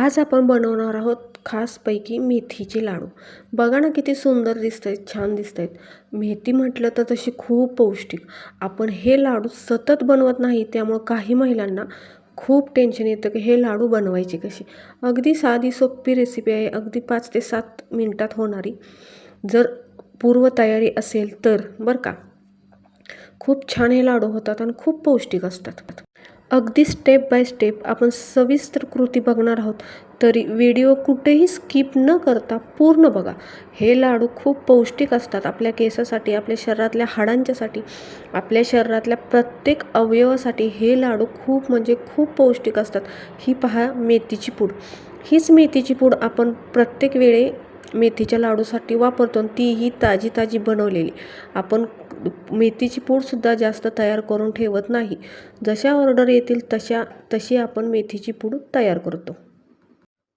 आज आपण बनवणार आहोत खासपैकी मेथीचे लाडू. बघा ना किती सुंदर दिसत आहेत, छान दिसत आहेत. मेथी म्हटलं तर तशी खूप पौष्टिक. आपण हे लाडू सतत बनवत नाही, त्यामुळं काही महिलांना खूप टेन्शन येतं की हे लाडू बनवायचे कसे. अगदी साधी सोपी रेसिपी आहे, अगदी 5 ते 7 मिनिटात होणारी. जर पूर्वतयारी असेल तर बरं का. खूप छान हे लाडू होतात आणि खूप पौष्टिक असतात. अगदी स्टेप बाय स्टेप आपण सविस्तर कृती बघणार आहोत, तरी व्हिडिओ कुठेही स्किप न करता पूर्ण बघा. हे लाडू खूप पौष्टिक असतात आपल्या केसासाठी, आपल्या शरीरातल्या हाडांच्यासाठी, आपल्या शरीरातल्या प्रत्येक अवयवासाठी हे लाडू खूप म्हणजे खूप पौष्टिक असतात. ही पहा मेथीची पूड. हीच मेथीची पूड आपण प्रत्येक वेळी मेथीच्या लाडूसाठी वापरतो आणि तीही ताजी ताजी बनवलेली. आपण मेथीची पूडसुद्धा जास्त तयार करून ठेवत नाही. जशा ऑर्डर येतील तशी आपण मेथीची पूड तयार करतो.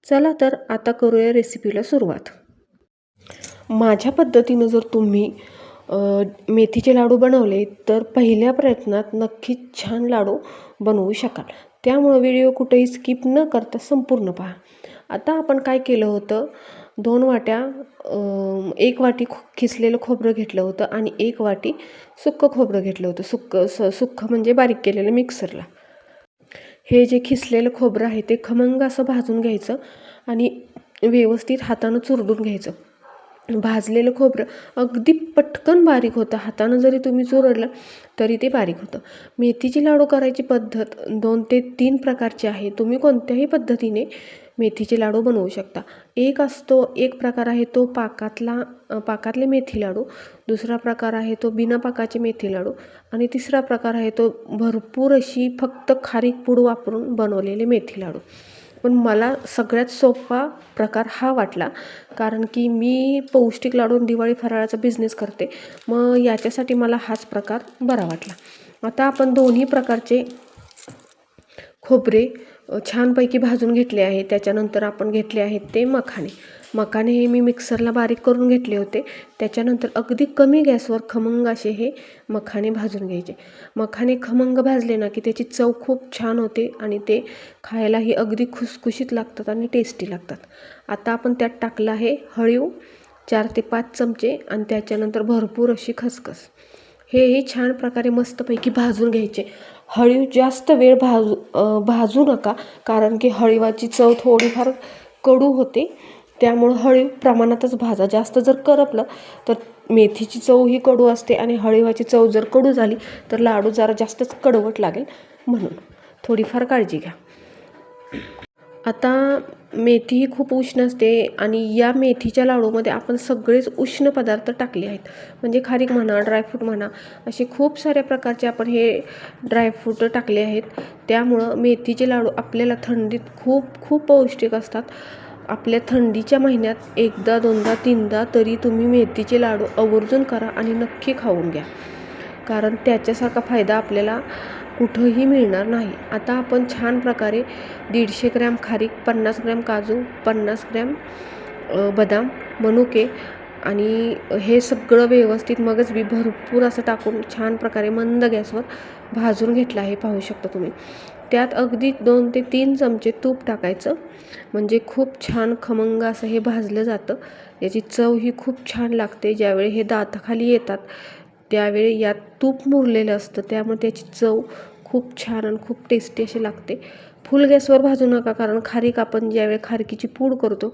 चला तर आता करूया रेसिपीला सुरुवात. माझ्या पद्धतीनं जर तुम्ही मेथीचे लाडू बनवले तर पहिल्या प्रयत्नात नक्कीच छान लाडू बनवू शकाल. त्यामुळं व्हिडिओ कुठेही स्किप न करता संपूर्ण पहा. आता आपण काय केलं होतं, 2 वाट्या 1 वाटी खिसलेलं खोबरं घेतलं होतं आणि 1 वाटी सुक्कं खोबरं घेतलं होतं. सुक्कं म्हणजे बारीक केलेलं मिक्सरला. हे जे खिसलेलं खोबरं आहे ते खमंग असं भाजून घ्यायचं आणि व्यवस्थित हातानं चुरडून घ्यायचं. भाजलेलं खोबरं अगदी पटकन बारीक होतं. हातानं जरी तुम्ही चुरडलं तरी ते बारीक होतं. मेथीची लाडू करायची पद्धत 2 ते 3 प्रकारची आहे. तुम्ही कोणत्याही पद्धतीने मेथीचे लाडू बनवू शकता. एक प्रकार आहे तो पाकातले मेथी लाडू, दुसरा प्रकार आहे तो बिना पाकाचे मेथी लाडू आणि तिसरा प्रकार आहे तो भरपूर अशी फक्त खारीक पूड वापरून बनवलेले मेथी लाडू. पण मला सगळ्यात सोपा प्रकार हा वाटला, कारण की मी पौष्टिक लाडू दिवाळी फराळाचा बिझनेस करते. मग याच्यासाठी मला हाच प्रकार बरा वाटला. आता आपण दोन्ही प्रकारचे खोबरे छानपैकी भाजून घेतले आहे. त्याच्यानंतर आपण घेतले आहेत ते मखाणे हे मी मिक्सरला बारीक करून घेतले होते. त्याच्यानंतर अगदी कमी गॅसवर खमंग असे हे मखाणे भाजून घ्यायचे. मखाणे खमंग भाजले ना की त्याची चव खूप छान होते आणि ते खायलाही अगदी खुसखुशीत लागतात आणि टेस्टी लागतात. आता आपण त्यात टाकलं आहे हळीव 4 ते 5 चमचे आणि त्याच्यानंतर भरपूर अशी खसखस. हेही छान प्रकारे मस्तपैकी भाजून घ्यायचे. हळीव जास्त वेळ भाजू नका, कारण की हळीवाची चव थोडीफार कडू होते. त्यामुळं हळीव प्रमाणातच भाजा. जास्त जर करपलं तर मेथीची चव ही कडू असते आणि हळीवाची चव जर कडू झाली तर लाडू जरा जास्तच कडवट लागेल, म्हणून थोडीफार काळजी घ्या. आता मेथी ही खूप उष्ण असते आणि या मेथीच्या लाडूमध्ये आपण सगळेच उष्ण पदार्थ टाकले आहेत. म्हणजे खारीक म्हणा, ड्रायफ्रूट म्हणा, असे खूप साऱ्या प्रकारचे आपण हे ड्रायफ्रूट टाकले आहेत. त्यामुळं मेथीचे लाडू आपल्याला थंडीत खूप खूप पौष्टिक असतात. आपल्या थंडीच्या महिन्यात एकदा, दोनदा, तीनदा तरी तुम्ही मेथीचे लाडू आवर्जून करा आणि नक्की खाऊन घ्या, कारण त्याच्यासारखा फायदा आपल्याला कुठंही मिळणार नाही. आता आपण छान प्रकारे 150 ग्रॅम खारीक, 50 ग्रॅम काजू, 50 ग्रॅम बदाम, मनुके आणि हे सगळं व्यवस्थित मगच भरपूर असं टाकून छान प्रकारे मंद गॅसवर भाजून घेतलं आहे, पाहू शकता तुम्ही. त्यात अगदी 2 ते 3 चमचे तूप टाकायचं, म्हणजे खूप छान खमंग असं हे भाजलं जातं. याची चव ही खूप छान लागते. ज्यावेळी हे दाताखाली येतात त्यावेळी यात तूप मुरलेलं असतं, त्यामुळे त्याची चव खूप छान आणि खूप टेस्टी अशी लागते. फुल गॅसवर भाजू नका, कारण खारीक आपण ज्यावेळी खारकीची पूड करतो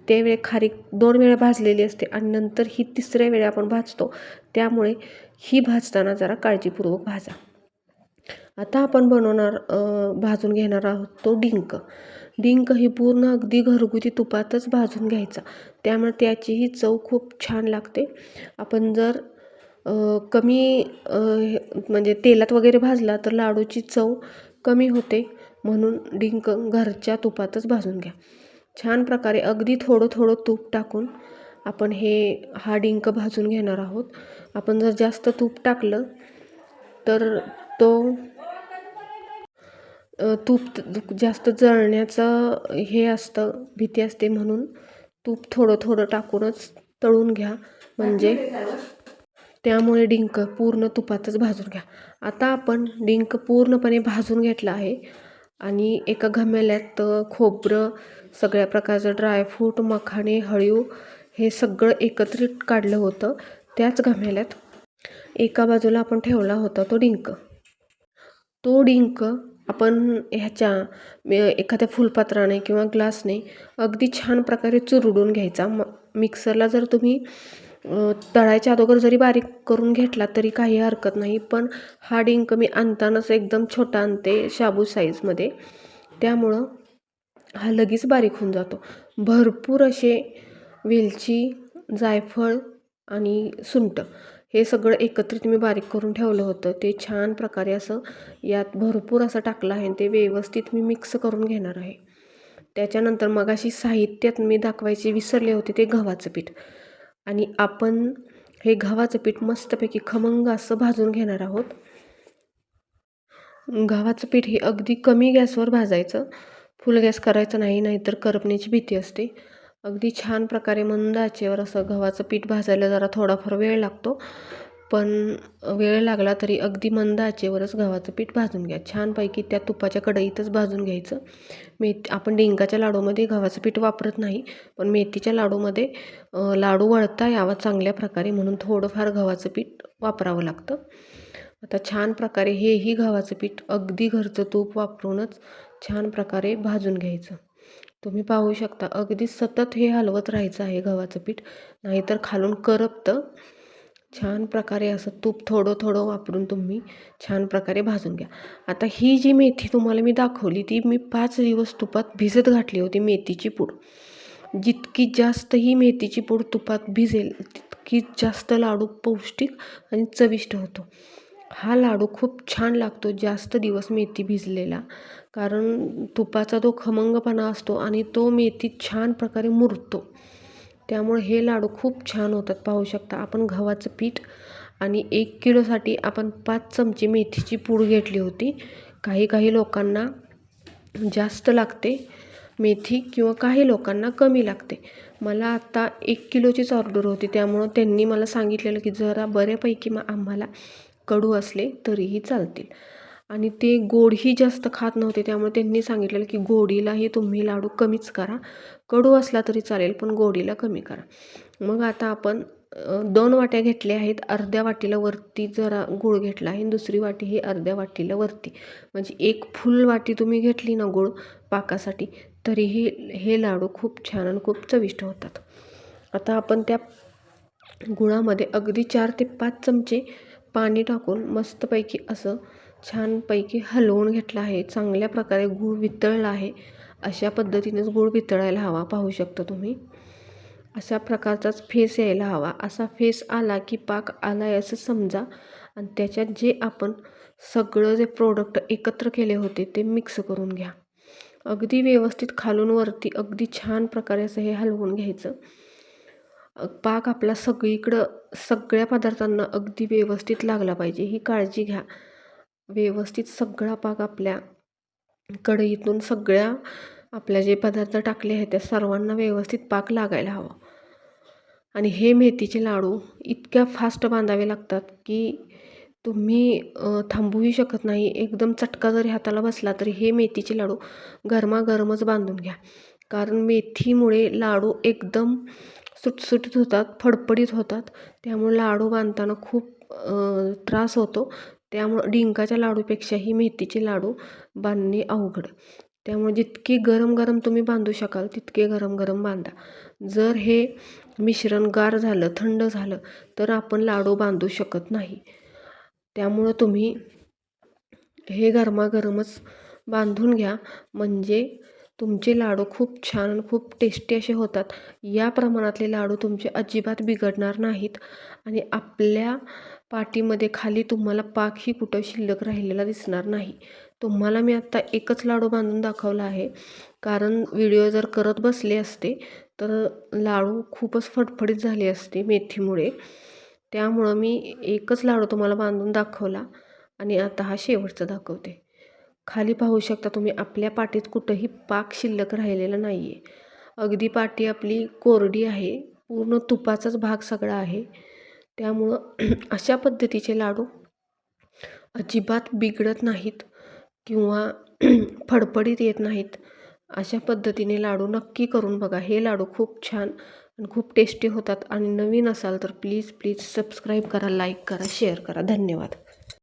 त्यावेळी खारीक 2 वेळा भाजलेली असते आणि नंतर ही 3ऱ्या वेळी आपण भाजतो. त्यामुळे ही भाजताना जरा काळजीपूर्वक भाजा. आता आपण भाजून घेणार आहोत तो डिंक. डिंक ही पूर्ण अगदी घरगुती तुपातच भाजून घ्यायचा, त्यामुळे त्याचीही चव खूप छान लागते. आपण जर कमी म्हणजे तेलात वगैरे भाजला तर लाडूची चव कमी होते, म्हणून डिंक घरच्या तुपातच भाजून घ्या. छान प्रकारे अगदी थोडं थोडं तूप टाकून आपण हा डिंक भाजून घेणार आहोत. आपण जर जास्त तूप टाकलं तर तूप जास्त जळण्याचं हे असतं, भीती असते, म्हणून तूप थोडं थोडं टाकूनच तळून घ्या, म्हणजे त्यामुळे डिंक पूर्ण तुपातच भाजून घ्या. आता आपण डिंक पूर्णपणे भाजून घेतला आहे. आणि एका घमेल्यात खोबरं, सगळ्या प्रकारचं ड्रायफ्रूट, मखाणे, हळीव हे सगळं एकत्रित काढलं होतं. त्याच घमेल्यात एका बाजूला आपण ठेवला होता तो डिंक. तो डिंक आपण ह्याच्या एखाद्या फुलपात्राने किंवा ग्लासने अगदी छान प्रकारे चुरडून घ्यायचा. मिक्सरला जर तुम्ही तळायच्या अगोदर जरी बारीक करून घेतला तरी काही हरकत नाही, पण हा डिंक मी आणतानाच एकदम छोटा आणते शाबू साईजमध्ये, त्यामुळं हा लगेच बारीक होऊन जातो. भरपूर असे वेलची, जायफळ आणि सुंठ हे सगळं एकत्रित मी बारीक करून ठेवलं होतं. ते छान प्रकारे असं यात भरपूर असं टाकलं आहे. ते व्यवस्थित मी मिक्स करून घेणार आहे. त्याच्यानंतर मगाशी साहित्यात मी दाखवायचे विसरले होते ते गव्हाचं पीठ. आणि आपण हे गव्हाचं पीठ मस्तपैकी खमंग असं भाजून घेणार आहोत. गव्हाचं पीठ हे अगदी कमी गॅसवर भाजायचं, फुल गॅस करायचा नाही, नाहीतर करपण्याची भीती असते. अगदी छान प्रकारे मंद आचेवर असं गव्हाचं पीठ भाजायला जरा थोडाफार वेळ लागतो, पण वेळ लागला तरी अगदी मंद आचेवरच गव्हाचं पीठ भाजून घ्या. छानपैकी त्या तुपाच्या कढईतच भाजून घ्यायचं. आपण डिंकाच्या लाडूमध्ये गव्हाचं पीठ वापरत नाही, पण मेथीच्या लाडूमध्ये लाडू वळता यावा चांगल्या प्रकारे म्हणून थोडंफार गव्हाचं पीठ वापरावं लागतं. आता छान प्रकारे हेही गव्हाचं पीठ अगदी घरचं तूप वापरूनच छान प्रकारे भाजून घ्यायचं. तुम्ही पाहू शकता अगदी सतत हे हलवत राहायचं आहे गव्हाचं पीठ, नाहीतर खालून करपतं. छान प्रकारे असं तूप थोडं थोडं वापरून तुम्ही छान प्रकारे भाजून घ्या. आता ही जी मेथी तुम्हाला मी दाखवली ती मी 5 दिवस तुपात भिजत घातली होती मेथीची पूड. जितकी जास्त ही मेथीची पूड तुपात भिजेल तितकी जास्त लाडू पौष्टिक आणि चविष्ट होतो. हा लाडू खूप छान लागतो जास्त दिवस मेथी भिजलेला, कारण तुपाचा तो खमंगपणा असतो आणि तो मेथीत छान प्रकारे मुरतो. त्यामुळे हे लाडू खूप छान होतात. पाहू शकता आपण गव्हाचं पीठ आणि 1 किलोसाठी आपण 5 चमचे मेथीची पूड घेतली होती. काही लोकांना जास्त लागते मेथी किंवा काही लोकांना कमी लागते. मला आत्ता 1 किलोचीच ऑर्डर होती, त्यामुळं त्यांनी मला सांगितलेलं की जरा बऱ्यापैकी आम्हाला कडू असले तरीही चालतील. आणि ते गोडही जास्त खात नव्हते, त्यामुळे त्यांनी सांगितलेलं की गोडीलाही तुम्ही लाडू कमीच करा. कडू असला तरी चालेल, पण गोडीला कमी करा. मग आता आपण 2 वाट्या घेतल्या आहेत. अर्ध्या वाटीला वरती जरा गूळ घेतला आहे आणि दुसरी वाटी ही अर्ध्या वाटीला वरती, म्हणजे 1 फुल वाटी तुम्ही घेतली ना गूळ पाकासाठी, तरीही हे लाडू खूप छान आणि खूप चविष्ट होतात. आता आपण त्या गुळामध्ये अगदी 4 ते 5 चमचे पाणी टाकून मस्तपैकी असं छानपैकी हलवून घेतलं आहे. चांगल्या प्रकारे गूळ वितळला आहे. अशा पद्धतीनेच गूळ वितळायला हवा. पाहू शकता तुम्ही अशा प्रकारचाच फेस यायला हवा. असा फेस आला की पाक आला आहे असं समजा, आणि त्याच्यात जे आपण सगळं जे प्रोडक्ट एकत्र केले होते ते मिक्स करून घ्या. अगदी व्यवस्थित खालून वरती अगदी छान प्रकारे असं हे हलवून घ्यायचं. पाक आपला सगळीकडं सगळ्या पदार्थांना अगदी व्यवस्थित लागला पाहिजे, ही काळजी घ्या. व्यवस्थित सगळा पाक आपल्या कढईतून सगळ्या आपल्या जे पदार्थ टाकले आहेत त्या सर्वांना व्यवस्थित पाक लागायला हवा. आणि हे मेथीचे लाडू इतक्या फास्ट बांधावे लागतात की तुम्ही थांबूही शकत नाही. एकदम चटका जरी हाताला बसला तरी हे मेथीचे लाडू गरमागरमच बांधून घ्या, कारण मेथीमुळे लाडू एकदम सुटसुटीत होतात, फडफडीत होतात. त्यामुळे लाडू बांधताना खूप त्रास होतो. त्यामुळं डिंकाच्या लाडूपेक्षाही मेथीचे लाडू बांधणे अवघड. त्यामुळे जितकी गरम गरम तुम्ही बांधू शकाल तितके गरम गरम बांधा. जर हे मिश्रण गार झालं, थंड झालं तर आपण लाडू बांधू शकत नाही. त्यामुळं तुम्ही हे गरमागरमच बांधून घ्या, म्हणजे तुमचे लाडू खूप छान आणि खूप टेस्टी असे होतात. या प्रमाणातले लाडू तुमचे अजिबात बिघडणार नाहीत आणि आपल्या पाटीमध्ये खाली तुम्हाला पाकही कुठं शिल्लक राहिलेला दिसणार नाही. तुम्हाला मी आत्ता एकच लाडू बांधून दाखवला आहे, कारण व्हिडिओ जर करत बसले असते तर लाडू खूपच फडफडीत झाले असते मेथीमुळे. त्यामुळं मी एकच लाडू तुम्हाला बांधून दाखवला आणि आता हा शेवटचा दाखवते. खाली पाहू शकता तुम्ही आपल्या पाटीत कुठंही पाक शिल्लक राहिलेला नाही आहे. अगदी पाटी आपली कोरडी आहे, पूर्ण तुपाचाच भाग सगळा आहे. त्यामुळं अशा पद्धतीचे लाडू अजिबात बिघडत नाहीत किंवा फडफडीत येत नाहीत. अशा पद्धतीने लाडू नक्की करून बघा. हे लाडू खूप छान आणि खूप टेस्टी होतात. आणि नवीन असाल तर प्लीज सबस्क्राईब करा, लाईक करा, शेअर करा. धन्यवाद.